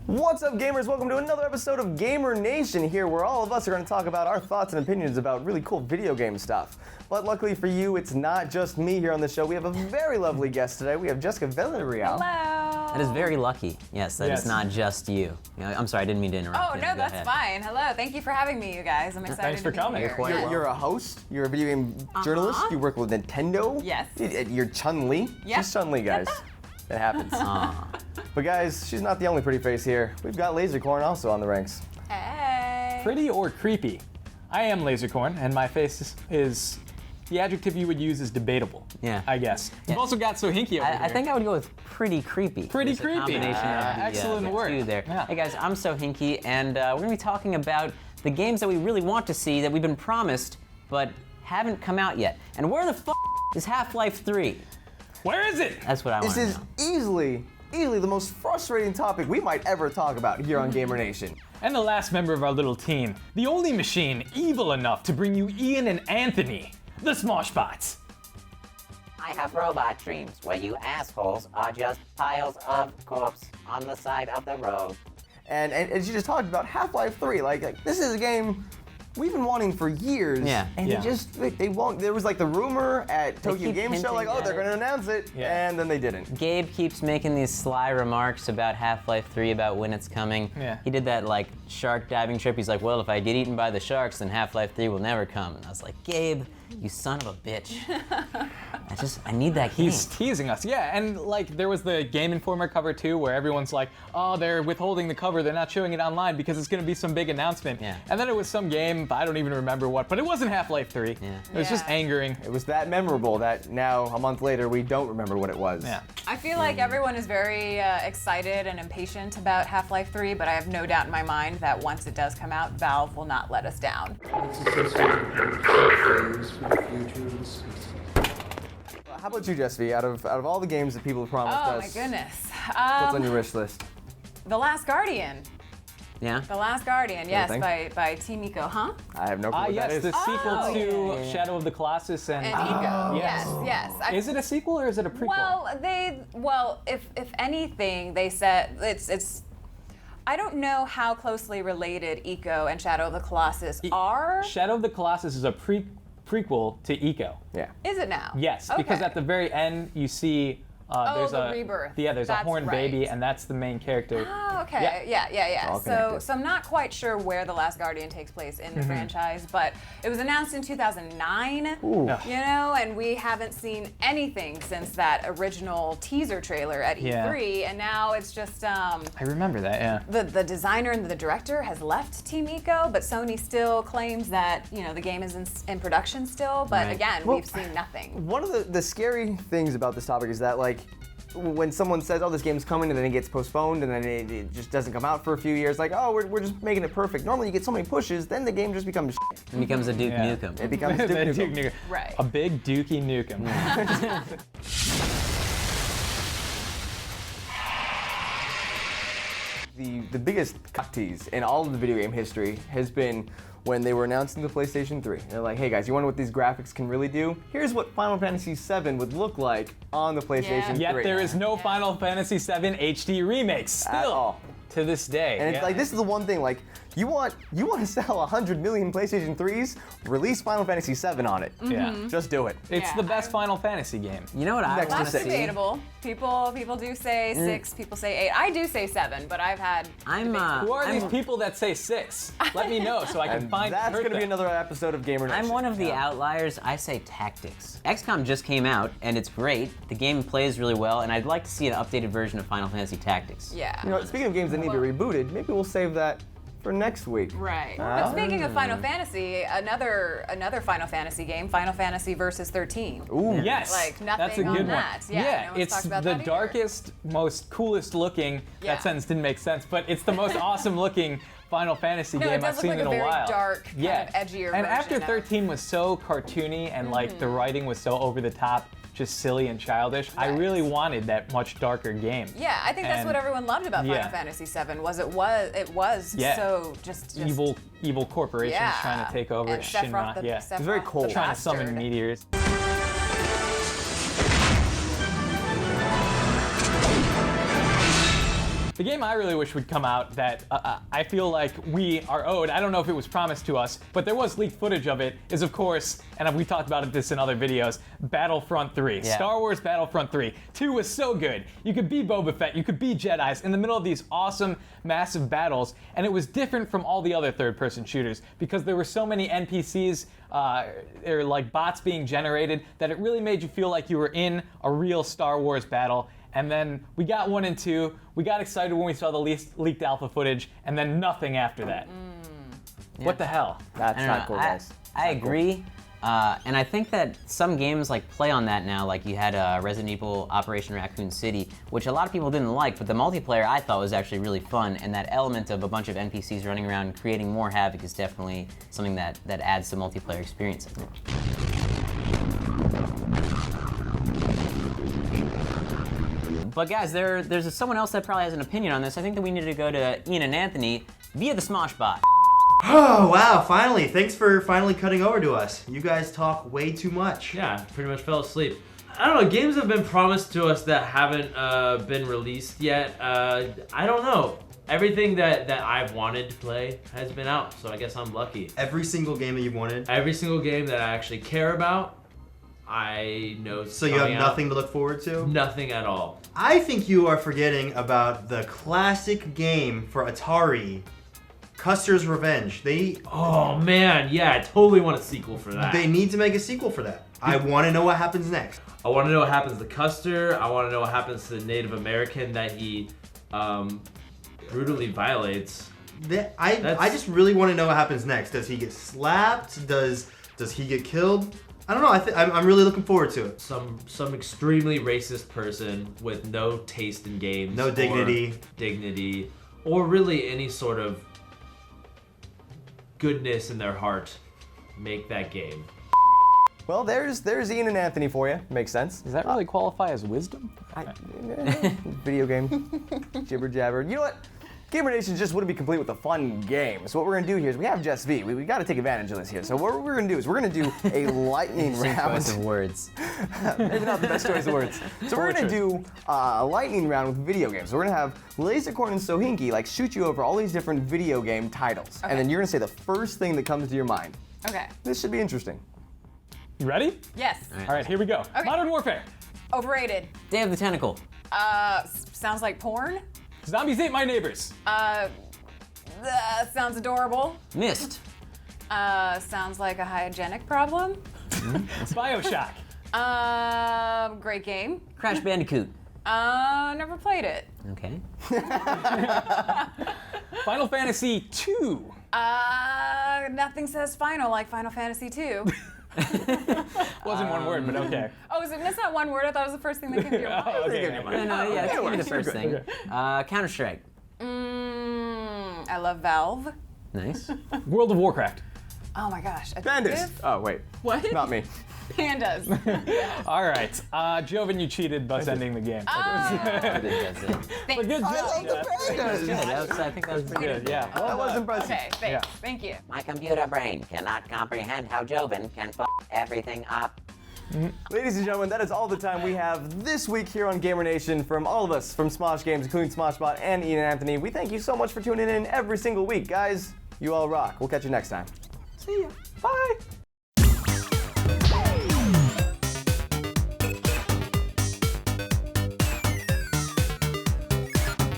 What's up, gamers? Welcome to another episode of Gamer Nation here, where all of us are going to talk about our thoughts and opinions about really cool video game stuff. But luckily for you, it's not just me here on the show. We have a very lovely guest today. We have Jessica Villarreal. Hello. That is very lucky. Yes, that is not just you. I'm sorry, I didn't mean to interrupt. Oh, no, that's fine. Hello. Thank you for having me, you guys. I'm excited Thanks for to be coming. here. You're quite Yeah. You're a host. You're a video game journalist. You work with Nintendo. Yes. You're Chun-Li. Yep. She's Chun-Li, guys. It happens. But guys, she's not the only pretty face here. We've got Lasercorn also on the ranks. Hey. Pretty or creepy? I am Lasercorn, and my face is the adjective you would use is debatable. Yeah. I guess. We've also got Sohinki over here. I think I would go with pretty creepy. Pretty There's a creepy. combination of the, Excellent the word. two there. Yeah. Hey guys, I'm Sohinki, and we're gonna be talking about the games that we really want to see that we've been promised, but haven't come out yet. And where the f is Half-Life 3? Where is it? That's what I want This to is know. easily the most frustrating topic we might ever talk about here on Gamer Nation. And the last member of our little team, the only machine evil enough to bring you Ian and Anthony, the Smoshbots. I have robot dreams where you assholes are just piles of corpse on the side of the road. And she just talked about Half-Life 3. Like, this is a game we've been wanting for years. Yeah. And Yeah. they won't. There was like the rumor at Tokyo keep Game Show, like, hinting oh, at they're it. going to announce it. Yeah. And then they didn't. Gabe keeps making these sly remarks about Half-Life 3, about when it's coming. Yeah. He did that like shark diving trip. He's like, well, if I get eaten by the sharks, then Half-Life 3 will never come. And I was like, Gabe, you son of a bitch. I need that game. He's teasing us, yeah, and like there was the Game Informer cover too, where everyone's like, oh, they're withholding the cover, they're not showing it online because it's gonna be some big announcement. Yeah. And then it was some game, I don't even remember what, but it wasn't Half-Life 3. Yeah. It was just Yeah. angering. It was that memorable that now, a month later, we don't remember what it was. Yeah. I feel like everyone is very excited and impatient about Half-Life 3, but I have no doubt in my mind that once it does come out, Valve will not let us down. How about you, Jesse? Out of all the games that people have promised Oh us, my goodness. what's on your wish list? The Last Guardian. Yeah? The Last Guardian, yes, thing? by Team Ico, huh? I have no clue what that Yes, is. the sequel Oh, to yeah. Shadow of the Colossus and And Ico. yes. Yes. Is it a sequel or is it a prequel? Well, if anything, they said it's. I don't know how closely related Ico and Shadow of the Colossus are. Shadow of the Colossus is a prequel to Ico. Yeah. Is it now? Yes, because Okay. at the very end you see there's the a rebirth. Yeah, there's That's a horned right. baby, and that's the main character. Oh, okay. Yeah. all So connected. I'm not quite sure where The Last Guardian takes place in the franchise, but it was announced in 2009. Ooh. You know, and we haven't seen anything since that original teaser trailer at Yeah. E3, and now it's just I remember that, yeah. the designer and the director has left Team Ico, but Sony still claims that, you know, the game is in production still, but Right. again, Well, we've seen nothing. One of the scary things about this topic is that, like, when someone says, oh, this game's coming, and then it gets postponed, and then it just doesn't come out for a few years, like, oh, we're just making it perfect. Normally you get so many pushes, then the game just becomes shit. It becomes a Duke Yeah. Nukem. It becomes Duke The Nukem. Duke Nukem. Right. A big Dookie Nukem. The biggest cock tease in all of the video game history has been when they were announcing the PlayStation 3. They're like, hey guys, you want to know what these graphics can really do? Here's what Final Fantasy VII would look like on the PlayStation 3. Yeah. Yet there is no Final Fantasy VII HD remake still all. to this day. And it's Yeah. like, this is the one thing, like, you want to sell 100 million PlayStation 3s, release Final Fantasy VII on it. Yeah. Just do it. It's Yeah, the best Final Fantasy game. You know what I Next to want That's to six. see? debatable. People do say 6, people say 8. I do say 7, but I've had I'm Who are these I'm, people that say 6? Let me know so I can And find that's hurt going to be them. another episode of Gamer Nation. I'm one of the outliers. I say tactics. XCOM just came out, and it's great. The game plays really well, and I'd like to see an updated version of Final Fantasy Tactics. yeah. You know, speaking of games that need to be rebooted, maybe we'll save that for next week. Right. But speaking of Final Fantasy, another Final Fantasy game, Final Fantasy Versus 13. Ooh. Yes, Like, nothing that's a on good that. one. Yeah, no one's it's talked about the that either. darkest, most coolest looking. Yeah. That sentence didn't make sense, but it's the most awesome looking Final Fantasy No, it game does I've look seen like in a a very while. dark, kind yeah, of edgier and after version of- 13 was so cartoony and like the writing was so over the top, just silly and childish. I Right. really wanted that much darker game. Yeah, I think that's And- what everyone loved about Final yeah. Fantasy VII was it was Yeah. so just Evil corporations yeah. trying to take over and Shinra. Sephiroth the, Yeah, Sephiroth very the cold. trying to summon bastard. meteors. The game I really wish would come out that I feel like we are owed, I don't know if it was promised to us, but there was leaked footage of it, is of course, and we talked about this in other videos, Battlefront 3. Yeah. Star Wars Battlefront 3. 2 was so good. You could be Boba Fett, you could be Jedis in the middle of these awesome, massive battles, and it was different from all the other third-person shooters because there were so many NPCs or like bots being generated that it really made you feel like you were in a real Star Wars battle. And then we got 1 and 2. We got excited when we saw the leaked alpha footage, and then nothing after that. What the hell? That's I don't not know. cool, guys. I agree. And I think that some games like play on that now, like you had Resident Evil Operation Raccoon City, which a lot of people didn't like, but the multiplayer I thought was actually really fun, and that element of a bunch of NPCs running around creating more havoc is definitely something that adds to multiplayer experience, I think. But guys, there's someone else that probably has an opinion on this. I think that we need to go to Ian and Anthony via the Smoshbot. Oh, wow, finally. Thanks for finally cutting over to us. You guys talk way too much. Yeah, pretty much fell asleep. I don't know, games have been promised to us that haven't been released yet. I don't know. Everything that I've wanted to play has been out, so I guess I'm lucky. Every single game that you wanted. Every single game that I actually care about, I know it's So you have coming out. nothing to look forward to? Nothing at all. I think you are forgetting about the classic game for Atari, Custer's Revenge. Oh man, yeah, I totally want a sequel for that. They need to make a sequel for that. I want to know what happens next. I want to know what happens to Custer. I want to know what happens to the Native American that he brutally violates. I just really want to know what happens next. Does he get slapped? Does he get killed? I don't know. I'm really looking forward to it. Some extremely racist person with no taste in games, No dignity, or really any sort of goodness in their heart, make that game. Well, there's Ian and Anthony for you. Makes sense. Does that really qualify as wisdom? Video game, jibber jabber. You know what? Gamer Nation just wouldn't be complete with a fun game. So what we're gonna do here is we have Jess V. We got to take advantage of this here. So what we're gonna do is we're gonna do a lightning Same round. choice of words. Maybe not the best choice of words. So we're gonna do a lightning round with video games. So we're gonna have Lasercorn and Sohinki like shoot you over all these different video game titles, Okay. and then you're gonna say the first thing that comes to your mind. Okay. This should be interesting. You ready? Yes. All right, here we go. Okay. Modern Warfare. Overrated. Day of the Tentacle. Sounds like porn. Zombies Ate My Neighbors. Sounds adorable. Mist. Sounds like a hygienic problem. Bioshock. Great game. Crash Bandicoot. Never played it. Okay. Final Fantasy 2. Nothing says final like Final Fantasy 2. Wasn't one word, but okay. Oh, that's not one word. I thought it was the first thing that came to your mind. Oh, okay. No, yeah, it's the first thing. Counter-Strike. I love Valve. Nice. World of Warcraft. Oh my gosh. Bandits. Addictive? Oh wait, What? not me. Pandas. All right. Joven, you cheated, thus ending the game. I think that's it. But good job. I love the Good. pandas. I think that was pretty good. Good, yeah. That was impressive. Okay, thanks. Yeah. Thank you. My computer brain cannot comprehend how Joven can f everything up. Ladies and gentlemen, that is all the time we have this week here on Gamer Nation. From all of us, from Smosh Games, including Smoshbot and Ian and Anthony, we thank you so much for tuning in every single week. Guys, you all rock. We'll catch you next time. See ya. Bye.